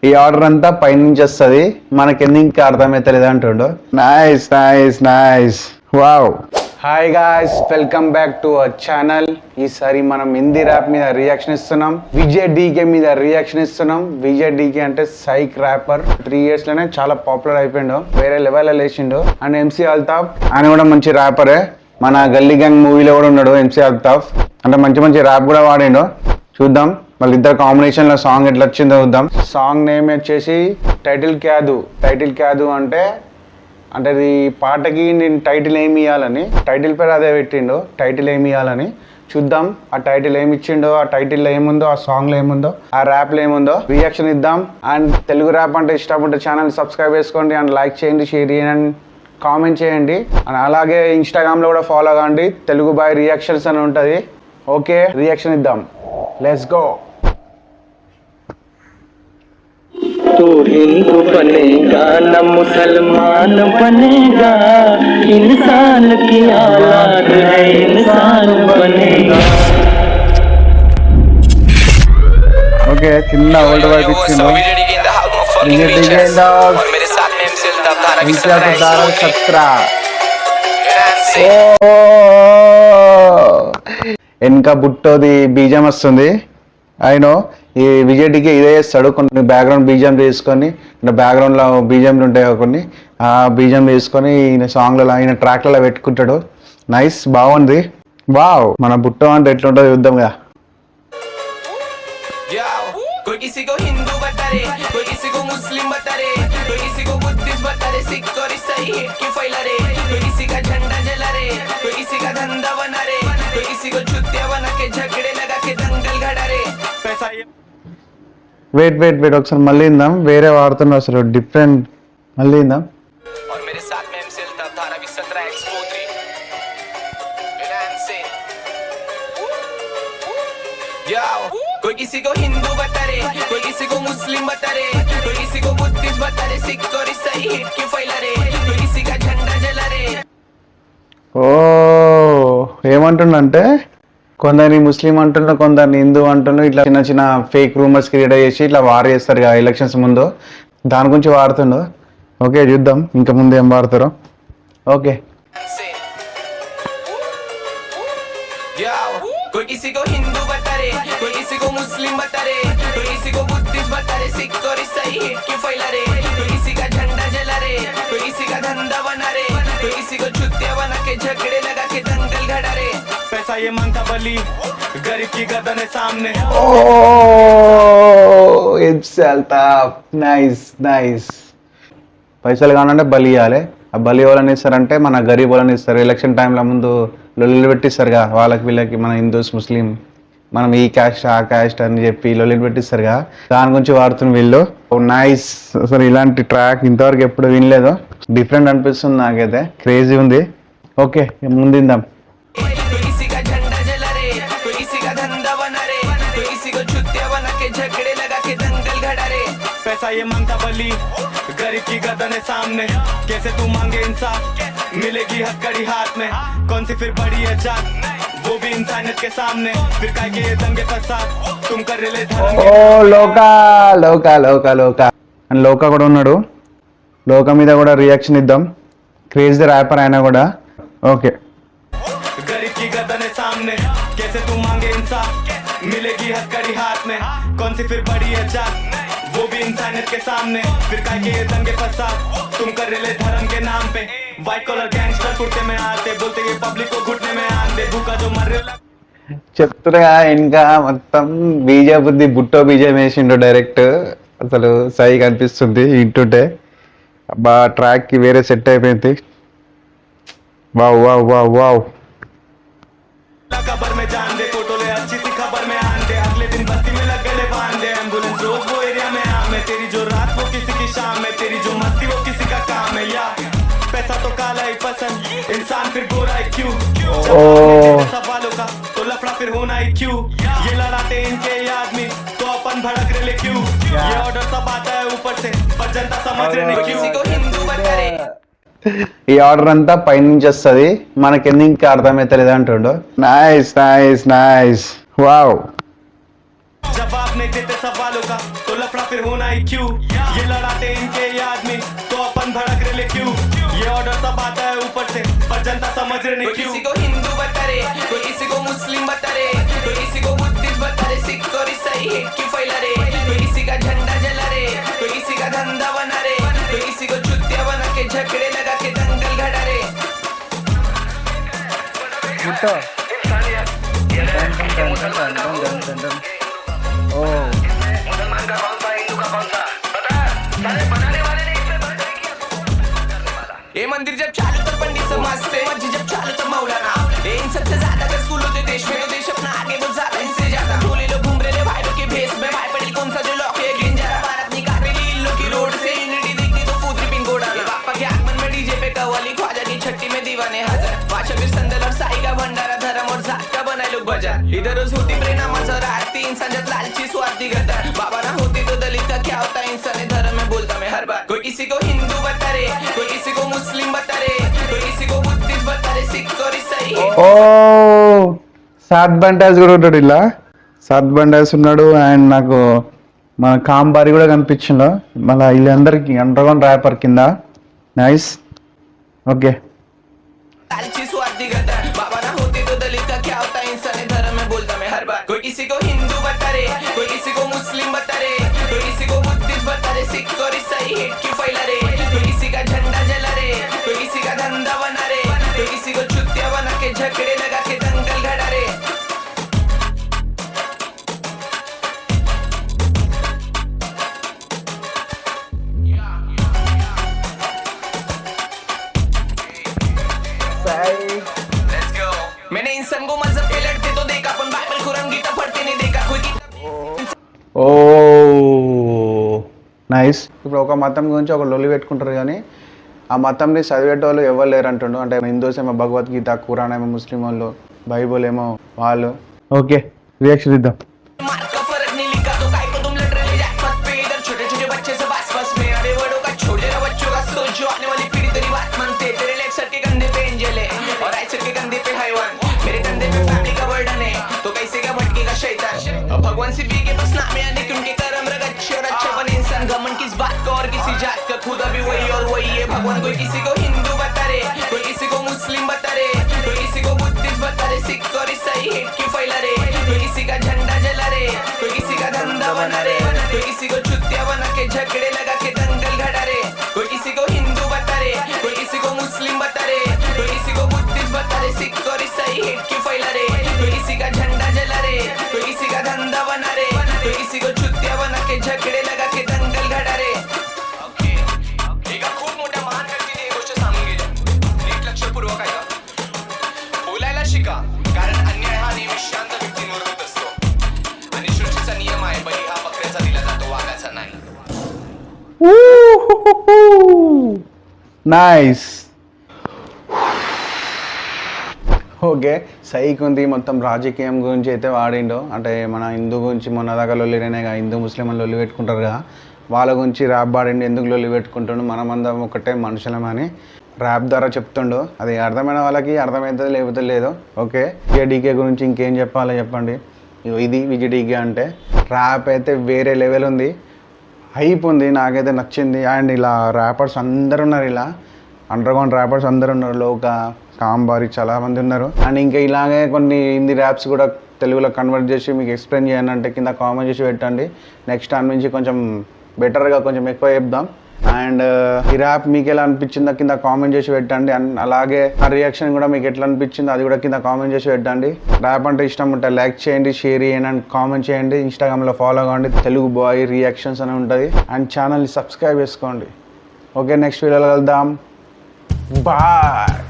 ఈ ఆర్డర్ అంతా పైనుంచి వస్తుంది, మనకి ఇంకా అర్థమైతలేదు అంటుండు. Nice nice nice, wow. Hi guys, welcome back to our channel. ఈసారి మనం హిందీ ర్యాప్ మీద రియాక్షన్ ఇస్తున్నాం. విజయ్ డీకే మీద రియాక్షన్ ఇస్తున్నాం. విజయ్ డీకే అంటే సైక్ ర్యాపర్. 3 years లోనే చాలా పాపులర్ అయిపోయిండు, వేరే లెవెల్లో లేచిండు. అండ్ MC అల్తాఫ్ ఆయన కూడా మంచి ర్యాపరే. మన గల్లీ గ్యాంగ్ మూవీలో కూడా ఉన్నాడు MC అల్తాఫ్. అంటే మంచి మంచి ర్యాప్ కూడా వాడిండు. చూద్దాం మళ్ళీ ఇద్దరు కాంబినేషన్ లో సాంగ్ ఎట్లా వచ్చిందో చూద్దాం. సాంగ్ నేమ్ వచ్చేసి టైటిల్ క్యాదు. టైటిల్ క్యాదు అంటే అది పాటకి నేను టైటిల్ ఏమి ఇవ్వాలని, టైటిల్ పేరు అదే పెట్టిండు. టైటిల్ ఏమి ఇవ్వాలని చూద్దాం. ఆ టైటిల్ ఏమి ఇచ్చిండో, ఆ టైటిల్లో ఏముందో, ఆ సాంగ్లో ఏముందో, ఆ ర్యాప్లో ఏముందో రియాక్షన్ ఇద్దాం. అండ్ తెలుగు ర్యాప్ అంటే ఇష్టం ఉంటే ఛానల్ సబ్స్క్రైబ్ చేసుకోండి. అండ్ లైక్ చేయండి, షేర్ చేయండి, అండ్ కామెంట్ చేయండి. అండ్ అలాగే ఇన్స్టాగ్రామ్లో కూడా ఫాలో కాండి. తెలుగు బాయ్ రియాక్షన్స్ అని ఉంటుంది. ఓకే, రియాక్షన్ ఇద్దాం. Let's go. तू हिंदू बनेगा न मुसलमान बनेगा, इंसान की औलाद है इंसान बनेगा. ఓకే, చిన్న ఓల్డ్ వైపు ఇచ్చిండు. వెనక బుట్టోది బీజం వస్తుంది. ఆయన ఈ విజయ్ డీకే ఇదే చేస్తాడు. కొన్ని బ్యాక్గ్రౌండ్ బీజం తీసుకొని, అంటే బ్యాక్గ్రౌండ్లో బీజంలు ఉంటాయి కొన్ని, ఆ బీజం తీసుకొని ఈయన సాంగ్లలో ఆయన ట్రాక్లలో పెట్టుకుంటాడు. నైస్, బాగుంది. వావ్, మన బుట్టో అంటే ఎట్లుంటుందో చూద్దాంగా. कोई किसी को हिंदू बता रे, कोई किसी को मुस्लिम बता रे, कोई किसी को बुद्धिस्ट बता रे, सिख और ईसाई हिट की फैला रे, कोई किसी का झंडा जला रे, कोई किसी का धंधा बना रे, कोई किसी को छुट्टियां बना के झगड़े लगा के दंगल घड़ा रे. पैसा ये వెయిట్ వెయిట్ వెయిట్ ఒకసారి మళ్ళీ ఇందాం. వేరే వాడుతున్నా అసలు డిఫరెంట్. మళ్ళీ ఇందాం. और मेरे साथ में MC अल्ताफ, धारा भी 17x43. कोई किसी को हिंदू बता रे, कोई किसी को मुस्लिम बता रे, कोई किसी को बुद्धिस्ट बता रे, सिख और ईसाई हिट की फैला रे, कोई किसी का झंडा जला रे. ఓ, ఏమంటుండంటే కొందరిని ముస్లిం అంటున్నారు, కొందరిని హిందూ అంటున్నారు. ఇట్లా చిన్న చిన్న ఫేక్ రూమర్స్ క్రియేట్ చేసి ఇట్లా వార్ చేస్తారు కదా ఎలక్షన్స్ ముందు, దాని గురించి వాడుతుండు. ఓకే, చూద్దాం ఇంకా ముందు ఏం వాడతారో. ఓకే, कोई किसी को हिंदू बता रे, कोई किसी को मुस्लिम बता रे, कोई किसी को बुद्धिस्ट बता रे, सिख और ईसाई हिट की फैला रे, कोई किसी का झंडा जला रे, कोई किसी का धंधा बना रे, कोई किसी को छुट्टियां बना के झगड़े लगा के दंगल घड़ा रे. पैसा ये मांगता बली, गरीब की गर्दन है सामने. ఓ MC అల్తాఫ్, నైస్ నైస్. పైసలు కావాలంటే బలి ఇవ్వాలి. ఆ బలి వాళ్ళని ఇస్తారంటే మన గరీబ్ వాళ్ళని ఇస్తారు. ఎలక్షన్ టైంలో ముందు లొల్లిలు పెట్టిస్తారుగా, వాళ్ళకి వీళ్ళకి, మన హిందూస్ ముస్లిం, మనం ఈ క్యాస్ట్ ఆ క్యాస్ట్ అని చెప్పి లొల్లిలు పెట్టిస్తారుగా, దాని గురించి వాడుతున్న వీళ్ళు. నైస్, అసలు ఇలాంటి ట్రాక్ ఇంతవరకు ఎప్పుడు వినలేదు. డిఫరెంట్ అనిపిస్తుంది నాకైతే, క్రేజీ ఉంది. ఓకే, ముందు ఇందాం. कोई किसी का झंडा जला रे, कोई किसी का धंधा बना रे, कोई किसी को छुट्टियां बना के झगड़े लगा के दंगल घड़ा रे. पैसा ये मांगता बली, गरीब की गर्दन है सामने, कैसे तू मांगे इंसाफ, मिलेगी हथकड़ी हाथ में, कौन सी फिर बड़ी है जात, वो भी इंसानियत के सामने, फिर काय के ये दंगे फसाद, तुम कर रहे धर्म. ఓ లోకా లోకా లోకా లోకా అని లోకా కూడా ఉన్నాడు. లోకా మీద కూడా రియాక్షన్ ఇద్దాం. క్రేజీ ర్యాపర్ అయినా కూడా. ఓకే, गरीब की गर्दन है सामने, कैसे तू मांगे इंसाफ, मिलेगी हथकड़ी हाथ में, कौन सी फिर बड़ी है जात, वो भी इंसानियत के सामने, फिर काय के ये दंगे फसाद, तुम कर रहे धर्म के नाम पे, व्हाइट कॉलर गैंगस्टर कुर्ते में आते, बोलते ये पब्लिक को घुटने में आन दे, भूखा जो मर रहे. చెప్తున్నా ఇంకా మొత్తం బీజే బుద్ధి బుట్టో బీజం వేసిండు డైరెక్ట్. అసలు సై కనిపిస్తుంది వింటుంటే. అబ్బా, ట్రాక్ కి వేరే సెట్ అయిపోయింది. Wow wow wow wow. खबर में जान दे, फोटो ले अच्छी सी खबर में आन दे, अगले दिन बस्ती में लग गए बांध दे, एम्बुलेंस रोज वो एरिया में आम है, तेरी जो रात वो किसी की शाम है, तेरी जो मस्ती वो किसी का काम है. या पैसा तो काला ही पसंद, इंसान फिर गोरा है क्यों, सवालों का तो लफड़ा फिर होना ही क्यों, ये लड़ाते इनके ये आदमी तो अपन भड़क रहे क्यों, ये ऑर्डर सब आता है ऊपर से पर जनता समझ रहे नहीं क्यों. किसी को हिंदू बता रे, ఈ ఆర్డర్ అంతా పైనుంచి వస్తుంది, మనకి ఇంకా అర్థమైతలేదు అంటుండు. Nice nice nice, wow. जवाब नहीं देते सवालों का तो लफड़ा फिर होना ही क्यों ये लड़ाते इनके ये आदमी तो अपन भड़क रहे क्यों ये ऑर्डर सब आता है ऊपर से पर जनता समझ रहे नहीं क्यों किसी को हिंदू बता रहे कोई किसी को मुस्लिम बता रहे कोई किसी को बुद्धिस्ट बता रहे सिख और ईसाई हेट क्यों फैला रहे कोई किसी का झंडा जला रहे कोई किसी का धंधा बना रहे कोई किसी को चुतिया बना के झगड़े लगा के दंगल घड़ा रहे मुसलमान का कौन सा हिंदू का कौन सा पता सारे बनाने वाले नहीं इसमें भर नहीं किया ये मंदिर जब चालू तो पंडित समाज से मस्जिद जब चालू तो मौलाना ये इन सबसे ज्यादा अगर स्कूल होते देश में तो देश अपना आगे बहुत ज्यादा इनसे ज्यादा बोले लोग घूम रहे भाइयों के भेस में भाई पड़ी कौन सा जो लोग ये गेंजा भारत निकाल रही इन लोग की रोड से यूनिटी देखनी तो फूट रिपिंग गोड़ा ये बापा के आगमन में डीजे पे कव्वाली ख्वाजा की छट्टी में दीवाने हजार पाशा फिर संदल और साई का भंडारा धर्म और जात का बनाए लोग बाजार इधर रोज होती प्रेमाचं आरती इंसान जब लालची स्वार्थी गद्दार बाबा ना होती तो दलित का क्या होता इंसान धर्म में बोलता मैं हर बार कोई किसी को हिंदू बता रहे कोई किसी को मुस्लिम बता रहे कोई किसी को बुद्धिस्ट बता रहे सिख और ईसाई ఓ సాద్ బండాస్ కూడా ఉంటాడు ఇలా సాద్ బండాస్ ఉన్నాడు అండ్ నాకు మన కాంబారి కూడా కనిపించిండు మళ్ళీ వీళ్ళందరికీ అండర్ గ్రౌండ్ ర్యాపర్ కింద నైస్ ఓకే लालची स्वार्थी गद्दार बाबा ना होती तो दलित का क्या होता इंसान धर्म में बोलता मैं हर बार कोई किसी को हिंदू बता रहे कोई किसी को मुस्लिम बता रहे कोई किसी को बुद्धिस्ट बता रहे सिख और ईसाई हेट क्यों फैला रहे कोई किसी का झंडा जला रहे कोई किसी का धंधा बना रहे कोई किसी को चुतिया बना के झगड़े लगा के दंगल घड़ा रहे मैंने इंसान को मजहब पे लड़ते तो देखा अपन बाइबल कुरान गीता पढ़ते नहीं देखा कोई ఓ నైస్ ఇప్పుడు ఒక మతం గురించి ఒక లొల్లి పెట్టుకుంటారు కానీ ఆ మతంని చదివేటోళ్ళు ఎవరు లేరు అంటుండు అంటే హిందూస్ ఏమో భగవద్గీత ఖురాన్ ఏమో ముస్లిం వాళ్ళు బైబుల్ ఏమో వాళ్ళు ఓకే రియాక్షన్ ఇద్దాం मार्क का फर्क नहीं लिखा तो काय को तुम लड़ रहे जात पात पे इधर छोटे छोटे बच्चे सब आसपास में अरे बड़ों का छोड़े रहा बच्चों का सोचो आने वाली पीढ़ी तेरी बात मानते तेरे लेफ्ट सर के कंधे पे एंजल है और राइट सर के कंधे पे हैवान मेरे कंधे पे फैमिली का बर्डन है तो कैसे का भटकेगा शैतान अब भगवान से भी के पास नाम आने के उनके कर्म रग अच्छे और अच्छा बने इंसान घमंड किस बात का और किसी जात का खुदा भी वही और वही है भगवान कोई किसी को हिंदू बता रहे कोई किसी को मुस्लिम बता रहे कोई किसी को बुद्धिस्ट बता रहे सिख और ईसाई हेट क्यों फैला रहे कोई किसी का झंडा जला रहे कोई किसी का धंधा बना रहे कोई किसी को चुतिया बना के झगड़े लगा के दंगल घड़ा रहे कोई किसी को हिंदू बता रहे कोई किसी को मुस्लिम बता रहे कोई किसी को बुद्धिस्ट बता रहे सिख और ईसाई हेट क्यों फैला रहे कोई किसी का झंडा जला रहे कोई किसी का धंधा बना रहे कोई किसी को चुतिया बना के झगड़े लगा के दंगल घड़ा रहे एका खूप मोठ्या महान व्यक्तीने ही गोष्ट सांगून गेली नीट लक्षपूर्वक ऐका बोलायला शिका कारण अन्याय हा नेहमी शांत व्यक्तींवर होत असतो आणि सृष्टीचा नियम आहे बळी हा बकऱ्याचा दिला जातो वाघाचा नाही నైస్ ఓకే సైకి ఉంది మొత్తం రాజకీయం గురించి అయితే వాడిండు అంటే మన హిందూ గురించి మొన్న దాకా లొల్లినే హిందూ ముస్లిం అని లొల్లి పెట్టుకుంటారు కదా వాళ్ళ గురించి ర్యాప్ పాడిండు ఎందుకు లొల్లి పెట్టుకుంటుండు మనమందరం ఒకటే మనుషులమని ర్యాప్ ద్వారా చెప్తుండు అది అర్థమైన వాళ్ళకి అర్థమవుతుంది లేకపోతే లేదు ఓకే డీకే గురించి ఇంకేం చెప్పాలో చెప్పండి ఇది విజయడీకే అంటే ర్యాప్ అయితే వేరే లెవెల్ ఉంది హైప్ ఉంది నాకైతే నచ్చింది అండ్ ఇలా ర్యాపర్స్ అందరు ఉన్నారు ఇలా అండర్ గ్రౌండ్ ర్యాపర్స్ అందరు ఉన్నారు లోక కాంబారి చాలామంది ఉన్నారు అండ్ ఇంకా ఇలాగే కొన్ని హిందీ ర్యాప్స్ కూడా తెలుగులో కన్వర్ట్ చేసి మీకు ఎక్స్ప్లెయిన్ చేయండి అంటే కింద కామెంట్ చేసి పెట్టండి నెక్స్ట్ టైం నుంచి కొంచెం బెటర్గా కొంచెం ఎక్కువ చెప్దాం అండ్ ఈ ర్యాప్ మీకు ఎలా అనిపించిందో కింద కామెంట్ చేసి పెట్టండి అండ్ అలాగే ఆ రియాక్షన్ కూడా మీకు ఎట్లా అనిపించిందో అది కూడా కింద కామెంట్ చేసి పెట్టండి ర్యాప్ అంటే ఇష్టం ఉంటే లైక్ చేయండి షేర్ చేయండి అండ్ కామెంట్ చేయండి ఇన్స్టాగ్రామ్లో ఫాలో కావండి తెలుగు బాయ్ రియాక్షన్స్ అని ఉంటుంది అండ్ ఛానల్ని సబ్స్క్రైబ్ చేసుకోండి ఓకే నెక్స్ట్ వీడియోలో కలుద్దాం బాయ్